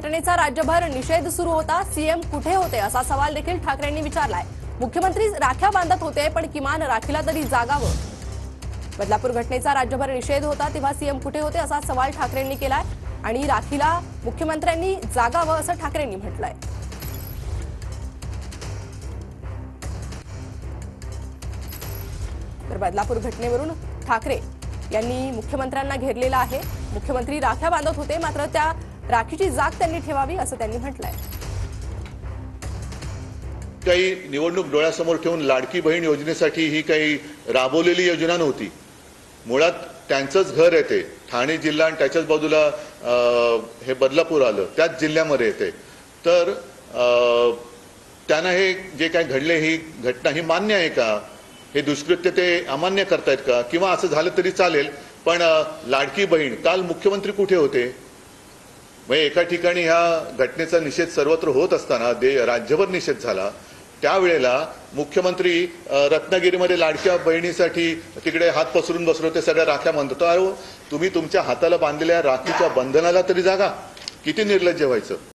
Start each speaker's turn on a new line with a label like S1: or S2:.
S1: घटनेचा राज्यभर निषेध सुरू होता। सीएम कुठे होते असा सवाल देखील ठाकरेंनी विचारलाय। मुख्यमंत्री राख्या बांधत होते पण किमान राखीला तरी जागावं। बदलापूर घटनेचा राज्यभर निषेध होता तेव्हा सीएम कुठे होते असा सवाल ठाकरेंनी केलाय आणि राखीला मुख्यमंत्र्यांनी जागावं असं ठाकरेंनी म्हटलंय। तर बदलापूर घटनेवरून ठाकरे यांनी मुख्यमंत्र्यांना घेरलेला आहे। मुख्यमंत्री राख्या बांधत होते मात्र त्या राखीची जाग त्यांनी ठेवावी असं त्यांनी म्हटलंय।
S2: काही निवडणूक डोळ्यासमोर ठेवून लाडकी बहीण योजनेसाठी ही काही राबवलेली योजना नव्हती। मुळात त्यांचंच घर येते ठाणे जिल्हा आणि त्याच्याच बाजूला हे बदलापूर आलं, त्याच जिल्ह्यामध्ये येते। तर त्यांना हे जे काय घडले ही घटना ही मान्य आहे का? हे दुष्कृत्य ते अमान्य करतायत का? किंवा असं झालं तरी चालेल पण लाडकी बहीण काल मुख्यमंत्री कुठे होते? म्हणजे एका ठिकाणी ह्या घटनेचा निषेध सर्वत्र होत असताना राज्यभर निषेध झाला, त्यावेळेला मुख्यमंत्री रत्नागिरीमध्ये लाडक्या बहिणीसाठी तिकडे हात पसरून बसले होते, सगळ्या राख्या बांधतो। अरे तुम्ही तुमच्या हाताला बांधलेल्या राखीच्या बंधनाला तरी जागा, किती निर्लज्ज व्हायचं।